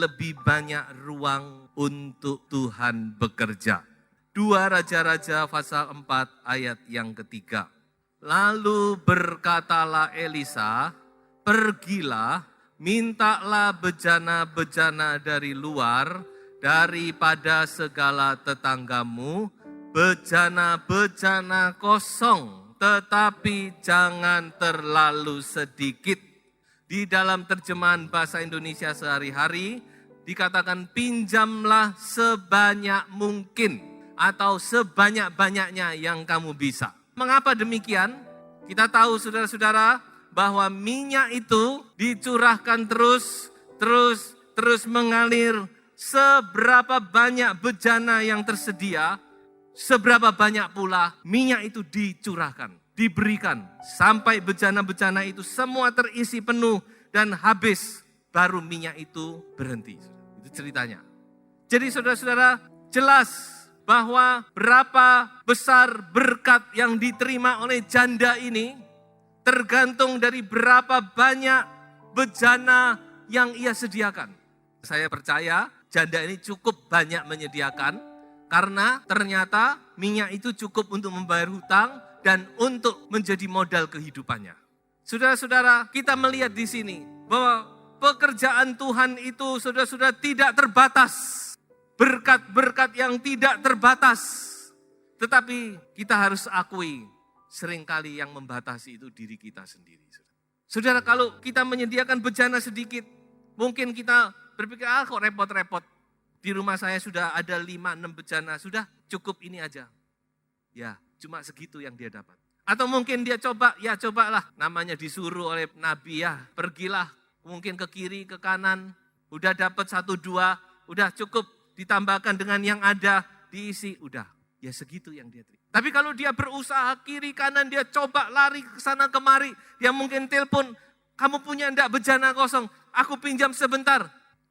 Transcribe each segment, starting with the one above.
lebih banyak ruang untuk Tuhan bekerja. 2 Raja-Raja pasal 4 ayat yang ketiga. Lalu berkatalah Elisa, pergilah, mintalah bejana-bejana dari luar, daripada segala tetanggamu, bejana-bejana kosong, tetapi jangan terlalu sedikit. Di dalam terjemahan bahasa Indonesia sehari-hari, dikatakan pinjamlah sebanyak mungkin atau sebanyak-banyaknya yang kamu bisa. Mengapa demikian? Kita tahu saudara-saudara bahwa minyak itu dicurahkan terus mengalir. Seberapa banyak bejana yang tersedia, seberapa banyak pula minyak itu dicurahkan, diberikan. Sampai bejana-bejana itu semua terisi penuh dan habis, baru minyak itu berhenti. Itu ceritanya. Jadi saudara-saudara, jelas bahwa berapa besar berkat yang diterima oleh janda ini tergantung dari berapa banyak bejana yang ia sediakan. Saya percaya janda ini cukup banyak menyediakan karena ternyata minyak itu cukup untuk membayar hutang dan untuk menjadi modal kehidupannya. Saudara-saudara, kita melihat di sini bahwa pekerjaan Tuhan itu saudara-saudara tidak terbatas. Berkat-berkat yang tidak terbatas. Tetapi kita harus akui, seringkali yang membatasi itu diri kita sendiri. Saudara, kalau kita menyediakan bejana sedikit, mungkin kita berpikir, kok repot-repot. Di rumah saya sudah ada 5-6 bejana, sudah cukup ini aja. Ya, cuma segitu yang dia dapat. Atau mungkin dia cobalah. Namanya disuruh oleh Nabi ya, pergilah mungkin ke kiri, ke kanan. Udah dapat 1-2, udah cukup. Ditambahkan dengan yang ada, diisi, udah. Ya segitu yang dia terima. Tapi kalau dia berusaha kiri kanan, dia coba lari ke sana kemari. Dia mungkin telepon, kamu punya enggak bejana kosong? Aku pinjam sebentar.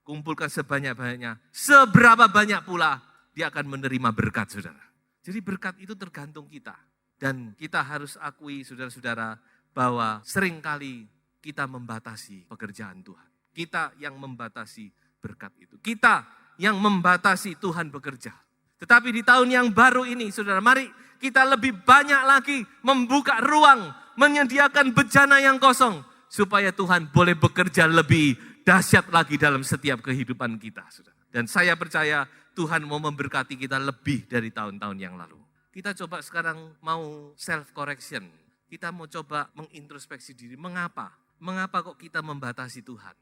Kumpulkan sebanyak-banyaknya. Seberapa banyak pula dia akan menerima berkat, saudara. Jadi berkat itu tergantung kita. Dan kita harus akui, saudara-saudara, bahwa seringkali kita membatasi pekerjaan Tuhan. Kita yang membatasi berkat itu. Kita yang membatasi Tuhan bekerja. Tetapi di tahun yang baru ini, saudara, mari kita lebih banyak lagi membuka ruang, menyediakan bejana yang kosong, supaya Tuhan boleh bekerja lebih dahsyat lagi dalam setiap kehidupan kita, saudara. Dan saya percaya Tuhan mau memberkati kita lebih dari tahun-tahun yang lalu. Kita coba sekarang mau self-correction. Kita mau coba mengintrospeksi diri. Mengapa? Mengapa kok kita membatasi Tuhan?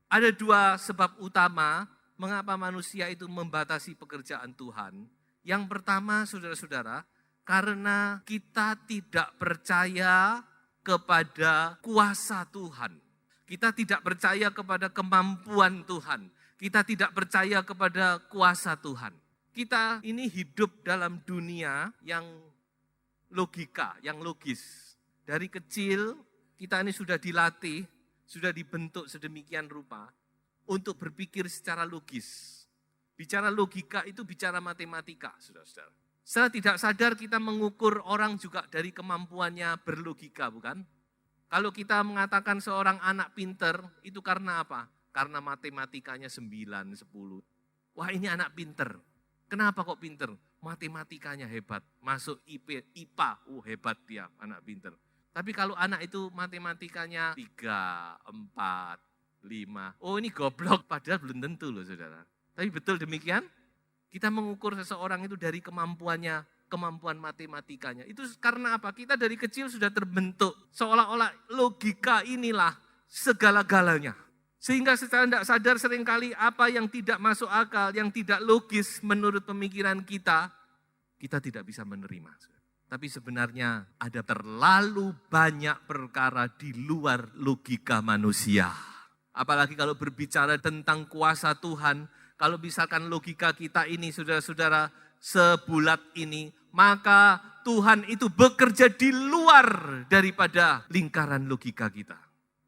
Ada 2 sebab utama mengapa manusia itu membatasi pekerjaan Tuhan. Yang pertama, saudara-saudara, karena kita tidak percaya kepada kuasa Tuhan. Kita tidak percaya kepada kemampuan Tuhan. Kita tidak percaya kepada kuasa Tuhan. Kita ini hidup dalam dunia yang logika, yang logis. Dari kecil kita ini sudah dilatih, sudah dibentuk sedemikian rupa untuk berpikir secara logis. Bicara logika itu bicara matematika, saudara-saudara. Secara tidak sadar kita mengukur orang juga dari kemampuannya berlogika, bukan? Kalau kita mengatakan seorang anak pinter, itu karena apa? Karena matematikanya 9, 10. Wah, ini anak pinter. Kenapa kok pinter? Matematikanya hebat. Masuk IPA, hebat dia, anak pinter. Tapi kalau anak itu matematikanya 3, 4, 5. Oh, ini goblok, padahal belum tentu loh, saudara. Tapi betul demikian, kita mengukur seseorang itu dari kemampuannya, kemampuan matematikanya. Itu karena apa? Kita dari kecil sudah terbentuk, seolah-olah logika inilah segala-galanya. Sehingga secara tidak sadar seringkali apa yang tidak masuk akal, yang tidak logis menurut pemikiran kita tidak bisa menerima. Tapi sebenarnya ada terlalu banyak perkara di luar logika manusia. Apalagi kalau berbicara tentang kuasa Tuhan, kalau misalkan logika kita ini saudara-saudara sebulat ini, maka Tuhan itu bekerja di luar daripada lingkaran logika kita.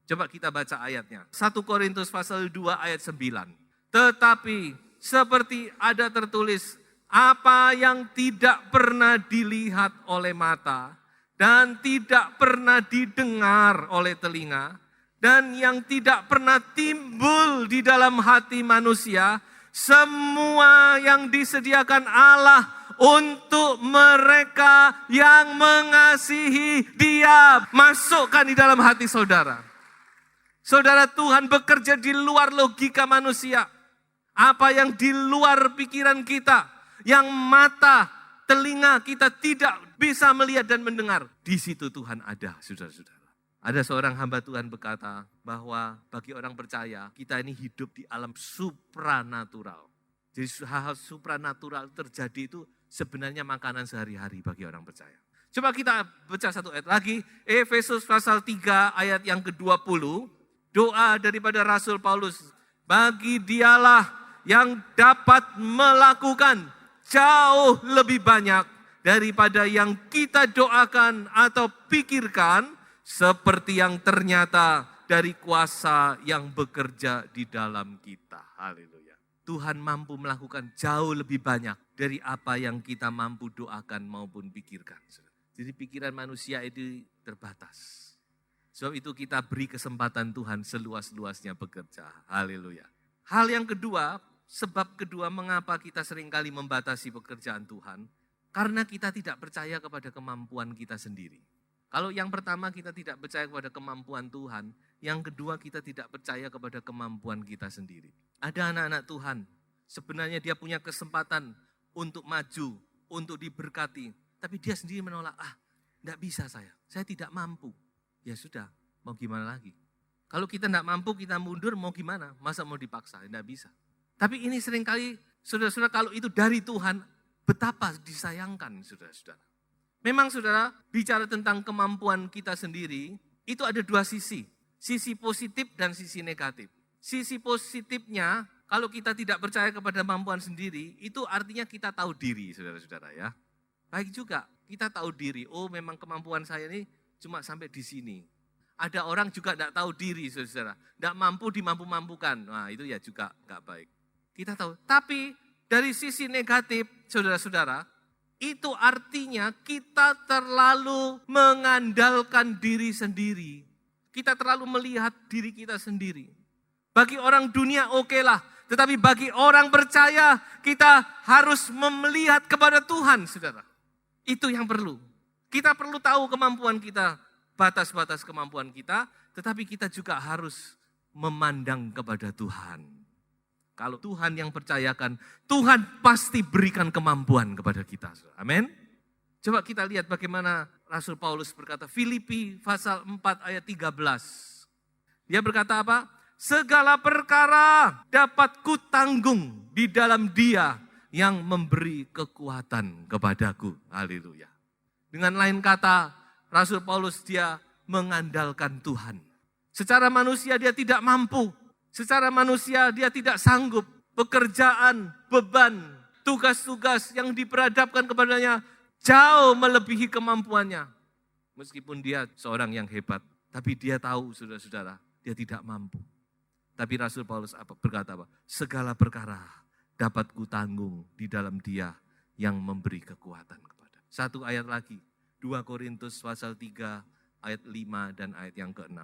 Coba kita baca ayatnya. 1 Korintus pasal 2 ayat 9. Tetapi seperti ada tertulis, apa yang tidak pernah dilihat oleh mata dan tidak pernah didengar oleh telinga dan yang tidak pernah timbul di dalam hati manusia, semua yang disediakan Allah untuk mereka yang mengasihi Dia. Masukkan di dalam hati saudara. Saudara, Tuhan bekerja di luar logika manusia. Apa yang di luar pikiran kita, yang mata, telinga kita tidak bisa melihat dan mendengar, di situ Tuhan ada, saudara-saudara. Ada seorang hamba Tuhan berkata bahwa bagi orang percaya, kita ini hidup di alam supranatural. Jadi hal-hal supranatural terjadi itu sebenarnya makanan sehari-hari bagi orang percaya. Coba kita baca satu ayat lagi, Efesus pasal 3 ayat yang ke-20. Doa daripada Rasul Paulus, bagi Dialah yang dapat melakukan jauh lebih banyak daripada yang kita doakan atau pikirkan, seperti yang ternyata dari kuasa yang bekerja di dalam kita. Haleluya. Tuhan mampu melakukan jauh lebih banyak dari apa yang kita mampu doakan maupun pikirkan. Jadi pikiran manusia itu terbatas. Sebab itu kita beri kesempatan Tuhan seluas-luasnya bekerja. Haleluya. Hal yang kedua, sebab kedua mengapa kita seringkali membatasi pekerjaan Tuhan, karena kita tidak percaya kepada kemampuan kita sendiri. Kalau yang pertama kita tidak percaya kepada kemampuan Tuhan, yang kedua kita tidak percaya kepada kemampuan kita sendiri. Ada anak-anak Tuhan, sebenarnya dia punya kesempatan untuk maju, untuk diberkati, tapi dia sendiri menolak, enggak bisa saya tidak mampu. Ya sudah, mau gimana lagi? Kalau kita enggak mampu, kita mundur, mau gimana? Masa mau dipaksa? Enggak bisa. Tapi ini seringkali, saudara-saudara, kalau itu dari Tuhan, betapa disayangkan, saudara-saudara. Memang saudara, bicara tentang kemampuan kita sendiri, itu ada dua sisi. Sisi positif dan sisi negatif. Sisi positifnya, kalau kita tidak percaya kepada kemampuan sendiri, itu artinya kita tahu diri, saudara-saudara ya. Baik juga, kita tahu diri, memang kemampuan saya ini cuma sampai di sini. Ada orang juga tidak tahu diri, saudara-saudara. Tidak mampu dimampu-mampukan. Nah itu ya juga nggak baik. Kita tahu. Tapi dari sisi negatif, saudara-saudara, itu artinya kita terlalu mengandalkan diri sendiri. Kita terlalu melihat diri kita sendiri. Bagi orang dunia oke lah. Tetapi bagi orang percaya, kita harus melihat kepada Tuhan, saudara. Itu yang perlu. Kita perlu tahu kemampuan kita, batas-batas kemampuan kita, tetapi kita juga harus memandang kepada Tuhan. Kalau Tuhan yang percayakan, Tuhan pasti berikan kemampuan kepada kita. Amin. Coba kita lihat bagaimana Rasul Paulus berkata, Filipi pasal 4 ayat 13. Dia berkata apa? Segala perkara dapat kutanggung di dalam Dia yang memberi kekuatan kepadaku. Haleluya. Dengan lain kata, Rasul Paulus dia mengandalkan Tuhan. Secara manusia dia tidak mampu. Secara manusia dia tidak sanggup. Pekerjaan, beban, tugas-tugas yang diperhadapkan kepadanya jauh melebihi kemampuannya. Meskipun dia seorang yang hebat. Tapi dia tahu, saudara-saudara, dia tidak mampu. Tapi Rasul Paulus berkata apa? Segala perkara dapat kutanggung di dalam Dia yang memberi kekuatan kepada. Satu ayat lagi. 2 Korintus pasal 3 ayat 5 dan ayat yang ke-6.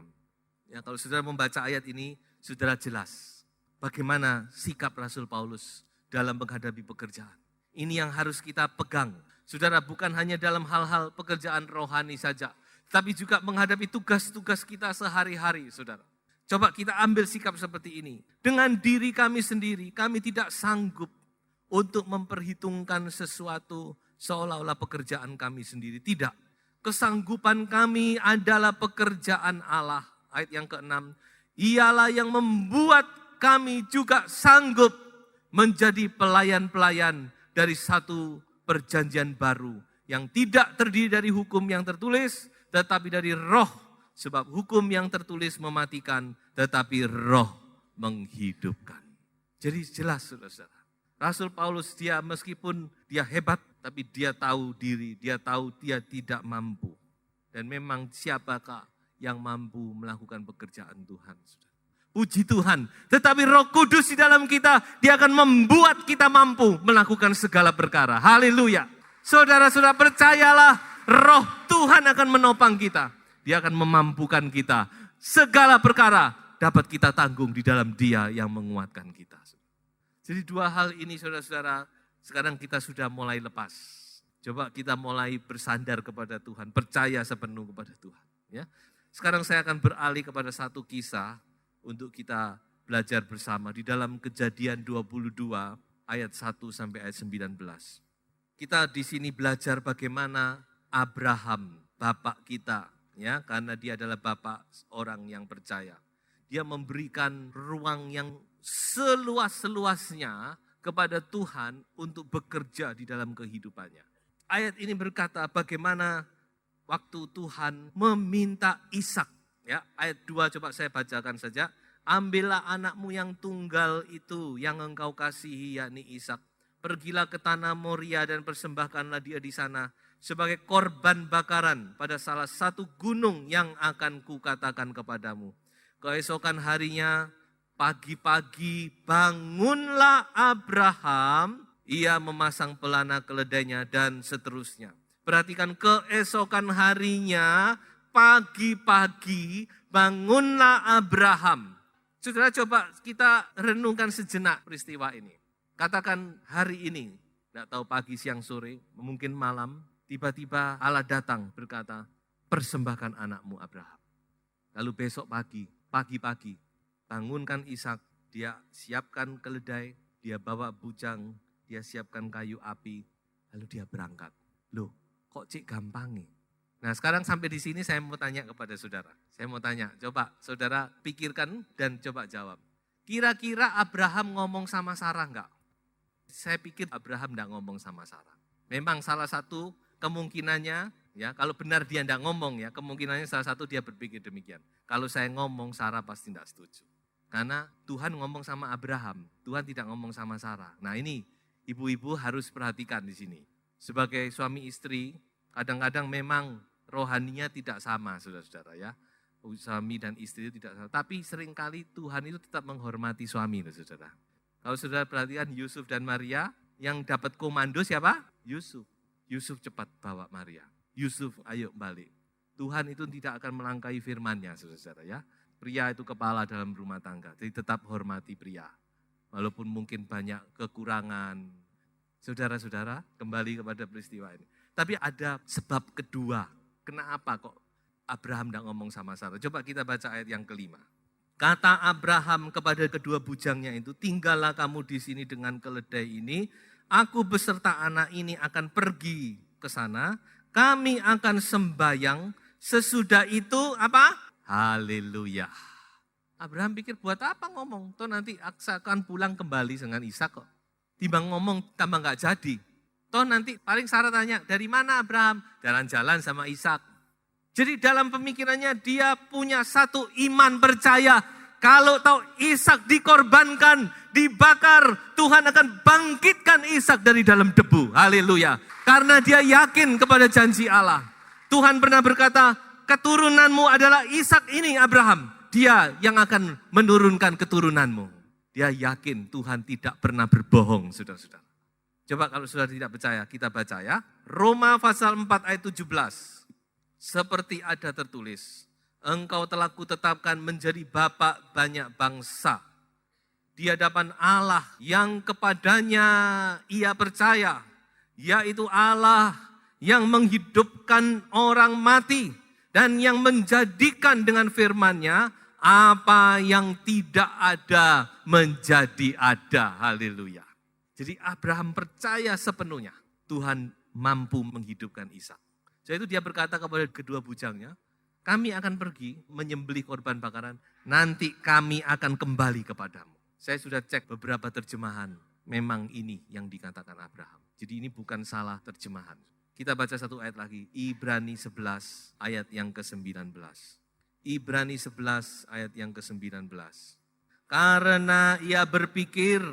Ya, kalau saudara membaca ayat ini, saudara jelas bagaimana sikap Rasul Paulus dalam menghadapi pekerjaan. Ini yang harus kita pegang. Saudara, bukan hanya dalam hal-hal pekerjaan rohani saja, tapi juga menghadapi tugas-tugas kita sehari-hari, saudara. Coba kita ambil sikap seperti ini. Dengan diri kami sendiri, kami tidak sanggup untuk memperhitungkan sesuatu seolah-olah pekerjaan kami sendiri. Tidak. Kesanggupan kami adalah pekerjaan Allah. Ayat yang ke-6. Ialah yang membuat kami juga sanggup menjadi pelayan-pelayan dari satu perjanjian baru. Yang tidak terdiri dari hukum yang tertulis, tetapi dari roh. Sebab hukum yang tertulis mematikan, tetapi roh menghidupkan. Jadi jelas, saudara-saudara. Rasul Paulus dia meskipun dia hebat, tapi dia tahu diri, dia tahu dia tidak mampu. Dan memang siapakah yang mampu melakukan pekerjaan Tuhan, saudara. Puji Tuhan. Tetapi Roh Kudus di dalam kita, dia akan membuat kita mampu melakukan segala perkara. Haleluya. Saudara-saudara percayalah, Roh Tuhan akan menopang kita. Dia akan memampukan kita. segala perkara dapat kita tanggung di dalam Dia yang menguatkan kita. Jadi dua hal ini saudara-saudara, sekarang kita sudah mulai lepas. Coba kita mulai bersandar kepada Tuhan, percaya sepenuh kepada Tuhan. Ya. Sekarang saya akan beralih kepada satu kisah untuk kita belajar bersama di dalam Kejadian 22 ayat 1 sampai ayat 19. Kita di sini belajar bagaimana Abraham, bapak kita, ya, karena dia adalah bapak orang yang percaya. Dia memberikan ruang yang seluas-luasnya kepada Tuhan untuk bekerja di dalam kehidupannya. Ayat ini berkata bagaimana waktu Tuhan meminta Ishak. Ya, ayat 2 coba saya bacakan saja. Ambillah anakmu yang tunggal itu yang engkau kasihi, yakni Ishak. Pergilah ke tanah Moria dan persembahkanlah dia di sana sebagai korban bakaran pada salah satu gunung yang akan kukatakan kepadamu. Keesokan harinya pagi-pagi bangunlah Abraham, ia memasang pelana keledainya dan seterusnya. Perhatikan, keesokan harinya pagi-pagi bangunlah Abraham. Saudara, coba kita renungkan sejenak peristiwa ini. Katakan hari ini, tidak tahu pagi, siang, sore, mungkin malam, tiba-tiba Allah datang berkata, persembahkan anakmu Abraham. Lalu besok pagi-pagi, bangunkan Ishak, dia siapkan keledai, dia bawa bujang, dia siapkan kayu api, lalu dia berangkat. Loh, kok cik gampang nih? Nah sekarang sampai di sini saya mau tanya kepada saudara. Saya mau tanya, coba saudara pikirkan dan coba jawab. Kira-kira Abraham ngomong sama Sarah enggak? Saya pikir Abraham enggak ngomong sama Sarah. Memang salah satu kemungkinannya, ya kalau benar dia enggak ngomong ya, kemungkinannya salah satu dia berpikir demikian. Kalau saya ngomong, Sarah pasti enggak setuju. Karena Tuhan ngomong sama Abraham, Tuhan tidak ngomong sama Sarah. Nah ini ibu-ibu harus perhatikan di sini. Sebagai suami istri, kadang-kadang memang rohaninya tidak sama, saudara-saudara ya. Suami dan istri itu tidak sama. Tapi seringkali Tuhan itu tetap menghormati suami, saudara. Kalau saudara perhatikan Yusuf dan Maria, yang dapat komando siapa? Yusuf. Yusuf cepat bawa Maria. Yusuf ayo balik. Tuhan itu tidak akan melangkahi firman-Nya, saudara-saudara ya. Pria itu kepala dalam rumah tangga, jadi tetap hormati pria. Walaupun mungkin banyak kekurangan. Saudara-saudara, kembali kepada peristiwa ini. Tapi ada sebab kedua. Kenapa kok Abraham tidak ngomong sama Sarah? Coba kita baca ayat yang kelima. Kata Abraham kepada kedua bujangnya itu, tinggallah kamu di sini dengan keledai ini. Aku beserta anak ini akan pergi ke sana. Kami akan sembayang. Sesudah itu apa? Haleluya. Abraham pikir buat apa ngomong? Toh nanti akan pulang kembali dengan Ishak kok. Timbang ngomong tambah nggak jadi. Toh nanti paling Sarah tanya, dari mana Abraham? Jalan-jalan sama Ishak. Jadi dalam pemikirannya dia punya satu iman percaya. Kalau tahu Ishak dikorbankan, dibakar, Tuhan akan bangkitkan Ishak dari dalam debu. Haleluya. Karena dia yakin kepada janji Allah. Tuhan pernah berkata, keturunanmu adalah Ishak ini Abraham. Dia yang akan menurunkan keturunanmu. Dia yakin Tuhan tidak pernah berbohong, saudara-saudara. Coba kalau sudah tidak percaya, kita baca ya. Roma pasal 4 ayat 17. Seperti ada tertulis, engkau telah kutetapkan menjadi bapak banyak bangsa. Di hadapan Allah yang kepadanya ia percaya, yaitu Allah yang menghidupkan orang mati dan yang menjadikan dengan firman-Nya apa yang tidak ada menjadi ada. Haleluya. Jadi Abraham percaya sepenuhnya Tuhan mampu menghidupkan Ishak. Jadi itu dia berkata kepada kedua bujangnya, kami akan pergi menyembelih korban bakaran, nanti kami akan kembali kepadamu. Saya sudah cek beberapa terjemahan, memang ini yang dikatakan Abraham. Jadi ini bukan salah terjemahan. Kita baca satu ayat lagi, Ibrani 11 ayat yang ke-19. Ibrani 11 ayat yang ke-19. Karena ia berpikir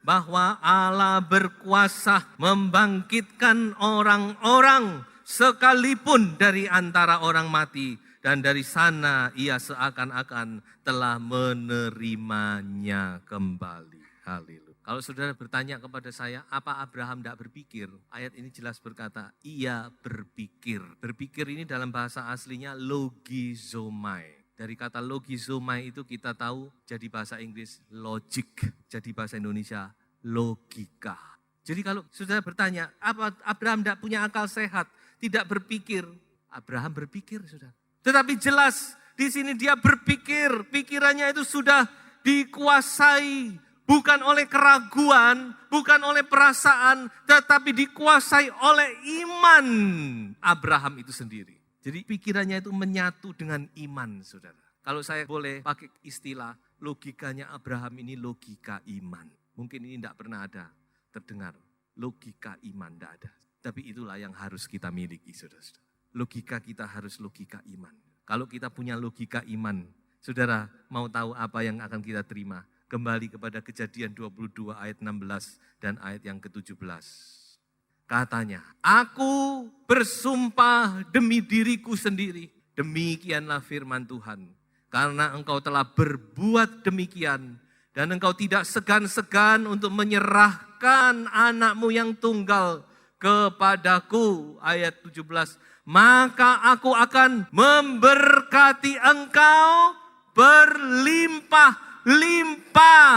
bahwa Allah berkuasa membangkitkan orang-orang sekalipun dari antara orang mati. Dan dari sana ia seakan-akan telah menerimanya kembali. Haleluya. Kalau saudara bertanya kepada saya, apa Abraham tidak berpikir? Ayat ini jelas berkata, ia berpikir. Berpikir ini dalam bahasa aslinya logizomai. Dari kata logizomai itu kita tahu jadi bahasa Inggris logic, jadi bahasa Indonesia logika. Jadi kalau saudara bertanya, apa Abraham tidak punya akal sehat, tidak berpikir? Abraham berpikir, saudara. Tetapi jelas di sini dia berpikir, pikirannya itu sudah dikuasai bukan oleh keraguan, bukan oleh perasaan, tetapi dikuasai oleh iman Abraham itu sendiri. Jadi pikirannya itu menyatu dengan iman, saudara. Kalau saya boleh pakai istilah, logikanya Abraham ini logika iman. Mungkin ini tidak pernah ada terdengar. Logika iman tidak ada. Tapi itulah yang harus kita miliki, saudara-saudara. Logika kita harus logika iman. Kalau kita punya logika iman, saudara mau tahu apa yang akan kita terima? Kembali kepada Kejadian 22 ayat 16 dan ayat yang ke-17. Katanya, aku bersumpah demi diriku sendiri. Demikianlah firman Tuhan. Karena engkau telah berbuat demikian. Dan engkau tidak segan-segan untuk menyerahkan anakmu yang tunggal kepadaku. Ayat 17. Maka aku akan memberkati engkau berlimpah-limpah.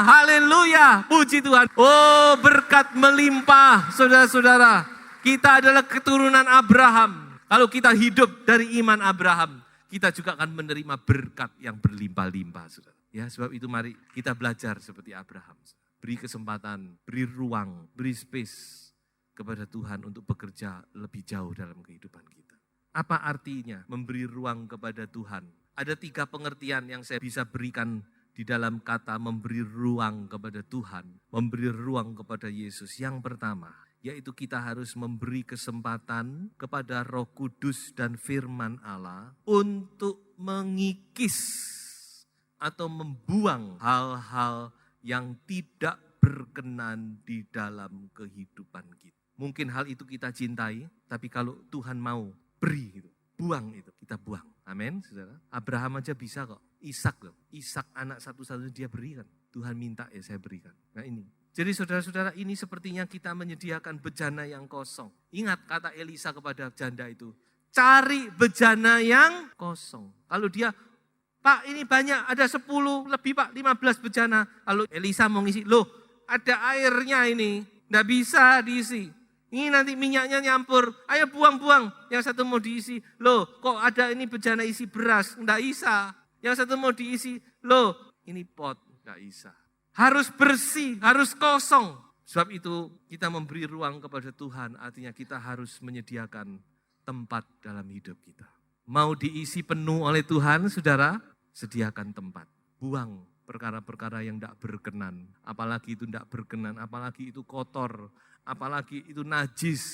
Haleluya, puji Tuhan. Oh, berkat melimpah, saudara-saudara. Kita adalah keturunan Abraham. Kalau kita hidup dari iman Abraham, kita juga akan menerima berkat yang berlimpah-limpah, saudara. Ya, sebab itu mari kita belajar seperti Abraham. Beri kesempatan, beri ruang, beri space kepada Tuhan untuk bekerja lebih jauh dalam kehidupan kita. Apa artinya memberi ruang kepada Tuhan? Ada 3 pengertian yang saya bisa berikan di dalam kata memberi ruang kepada Tuhan, memberi ruang kepada Yesus. Yang pertama, yaitu kita harus memberi kesempatan kepada Roh Kudus dan firman Allah untuk mengikis atau membuang hal-hal yang tidak berkenan di dalam kehidupan kita. Mungkin hal itu kita cintai, tapi kalau Tuhan mau beri itu, buang itu, kita buang. Amin, saudara. Abraham aja bisa kok. Ishak loh. Ishak anak satu-satunya dia berikan. Tuhan minta ya saya berikan. Nah ini. Jadi saudara-saudara ini sepertinya kita menyediakan bejana yang kosong. Ingat kata Elisa kepada janda itu. Cari bejana yang kosong. Kalau dia, Pak ini banyak, ada 10 lebih Pak, 15 bejana. Lalu Elisa mau ngisi, loh ada airnya ini. Nggak bisa diisi. Ini nanti minyaknya nyampur, ayo buang-buang. Yang satu mau diisi, loh kok ada ini bejana isi beras, enggak bisa. Yang satu mau diisi, loh ini pot, enggak bisa. Harus bersih, harus kosong. Sebab itu kita memberi ruang kepada Tuhan, artinya kita harus menyediakan tempat dalam hidup kita. Mau diisi penuh oleh Tuhan, saudara, sediakan tempat. Buang perkara-perkara yang enggak berkenan, apalagi itu enggak berkenan, apalagi itu kotor, apalagi itu najis.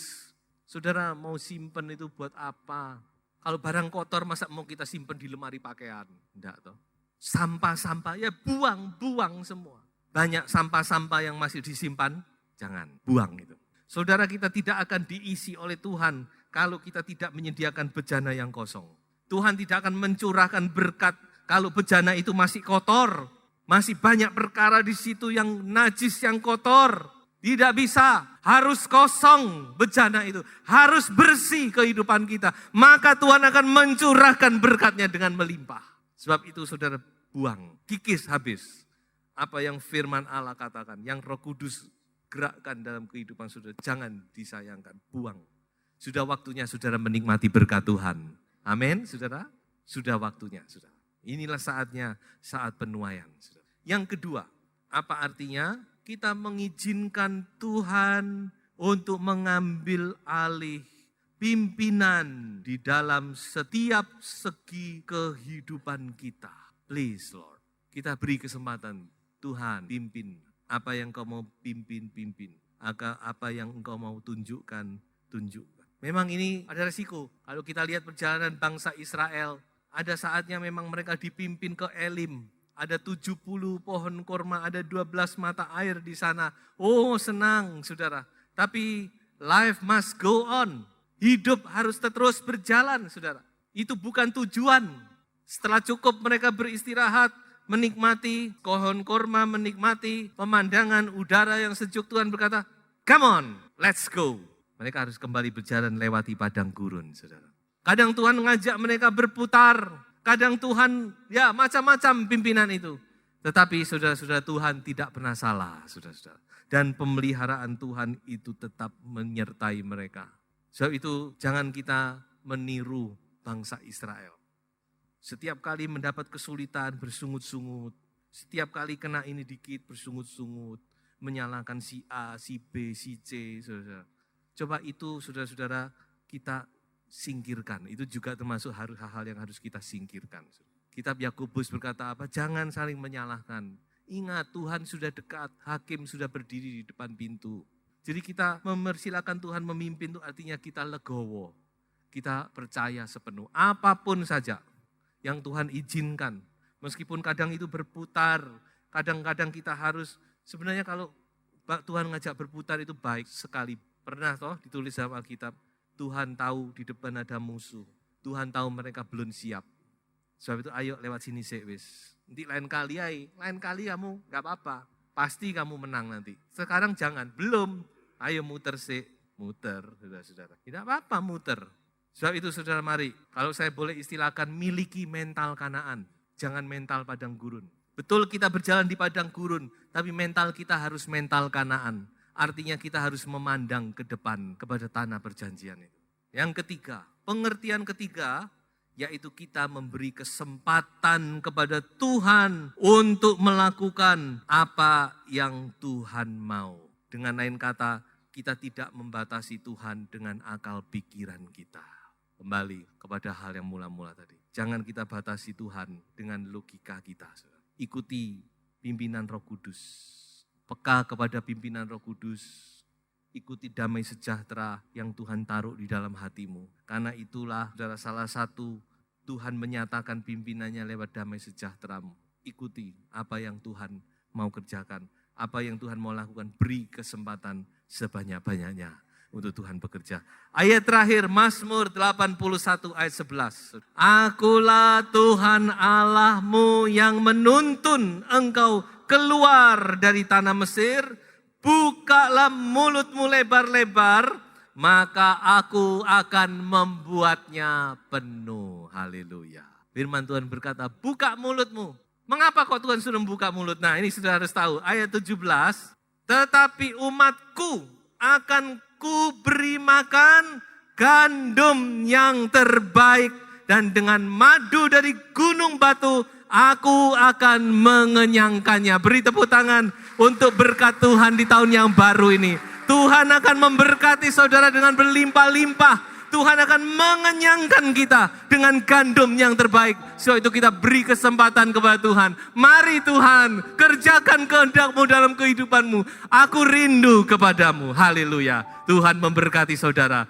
Saudara mau simpen itu buat apa? Kalau barang kotor masa mau kita simpen di lemari pakaian? Enggak toh. Sampah-sampah ya buang semua. Banyak sampah-sampah yang masih disimpan, jangan, buang itu. Saudara kita tidak akan diisi oleh Tuhan kalau kita tidak menyediakan bejana yang kosong. Tuhan tidak akan mencurahkan berkat kalau bejana itu masih kotor. Masih banyak perkara di situ yang najis, yang kotor. Tidak bisa, harus kosong bejana itu. Harus bersih kehidupan kita. Maka Tuhan akan mencurahkan berkatnya dengan melimpah. Sebab itu saudara buang, kikis habis. Apa yang firman Allah katakan, yang Roh Kudus gerakkan dalam kehidupan saudara. Jangan disayangkan, buang. Sudah waktunya saudara menikmati berkat Tuhan. Amin, saudara. Sudah waktunya, saudara. Inilah saatnya, saat penuaian. Saudara. Yang kedua, apa artinya? Kita mengizinkan Tuhan untuk mengambil alih pimpinan di dalam setiap segi kehidupan kita. Please Lord, kita beri kesempatan Tuhan pimpin. Apa yang Kau mau pimpin. Apa yang Engkau mau tunjukkan. Memang ini ada resiko. Kalau kita lihat perjalanan bangsa Israel, ada saatnya memang mereka dipimpin ke Elim. Ada 70 pohon korma, ada 12 mata air di sana. Oh senang saudara. Tapi life must go on. Hidup harus terus berjalan saudara. Itu bukan tujuan. Setelah cukup mereka beristirahat, menikmati pohon korma, menikmati pemandangan udara yang sejuk, Tuhan berkata, come on, let's go. Mereka harus kembali berjalan lewati padang gurun saudara. Kadang Tuhan mengajak mereka berputar. Kadang Tuhan, ya macam-macam pimpinan itu. Tetapi saudara-saudara, Tuhan tidak pernah salah, saudara-saudara. Dan pemeliharaan Tuhan itu tetap menyertai mereka. Sebab itu jangan kita meniru bangsa Israel. Setiap kali mendapat kesulitan bersungut-sungut. Setiap kali kena ini dikit bersungut-sungut. Menyalahkan si A, si B, si C, saudara-saudara. Coba itu saudara-saudara kita singkirkan. Itu juga termasuk hal-hal yang harus kita singkirkan. Kitab Yakobus berkata apa? Jangan saling menyalahkan. Ingat Tuhan sudah dekat, hakim sudah berdiri di depan pintu. Jadi kita mempersilakan Tuhan memimpin itu artinya kita legowo. Kita percaya sepenuh. Apapun saja yang Tuhan izinkan. Meskipun kadang itu berputar. Kadang-kadang kita harus, sebenarnya kalau Tuhan ngajak berputar itu baik sekali. Pernah toh ditulis dalam Alkitab. Tuhan tahu di depan ada musuh. Tuhan tahu mereka belum siap. Sebab itu ayo lewat sini sih wis. Nanti lain kali kamu gak apa-apa. Pasti kamu menang nanti. Sekarang jangan, belum. Ayo muter sih, muter saudara-saudara. Tidak apa-apa muter. Sebab itu saudara mari, kalau saya boleh istilahkan miliki mental Kanaan. Jangan mental padang gurun. Betul kita berjalan di padang gurun, tapi mental kita harus mental Kanaan. Artinya kita harus memandang ke depan kepada tanah perjanjian itu. Yang ketiga, pengertian ketiga, yaitu kita memberi kesempatan kepada Tuhan untuk melakukan apa yang Tuhan mau. Dengan lain kata, kita tidak membatasi Tuhan dengan akal pikiran kita. Kembali kepada hal yang mula-mula tadi. Jangan kita batasi Tuhan dengan logika kita. Ikuti pimpinan Roh Kudus. Peka kepada pimpinan Roh Kudus, ikuti damai sejahtera yang Tuhan taruh di dalam hatimu. Karena itulah saudara salah satu Tuhan menyatakan pimpinannya lewat damai sejahteramu. Ikuti apa yang Tuhan mau kerjakan, apa yang Tuhan mau lakukan, beri kesempatan sebanyak-banyaknya untuk Tuhan bekerja. Ayat terakhir Mazmur 81 ayat 11. Akulah Tuhan Allahmu yang menuntun engkau keluar dari tanah Mesir, bukalah mulutmu lebar-lebar, maka aku akan membuatnya penuh. Haleluya. Firman Tuhan berkata, buka mulutmu. Mengapa kok Tuhan suruh membuka mulut? Nah ini sudah harus tahu. Ayat 17, tetapi umatku akan ku beri makan gandum yang terbaik, dan dengan madu dari gunung batu, aku akan mengenyangkannya. Beri tepuk tangan untuk berkat Tuhan di tahun yang baru ini. Tuhan akan memberkati saudara dengan berlimpah-limpah. Tuhan akan mengenyangkan kita dengan gandum yang terbaik. Sebab itu kita beri kesempatan kepada Tuhan. Mari Tuhan, kerjakan kehendak-Mu dalam kehidupanmu. Aku rindu kepadamu. Haleluya. Tuhan memberkati saudara.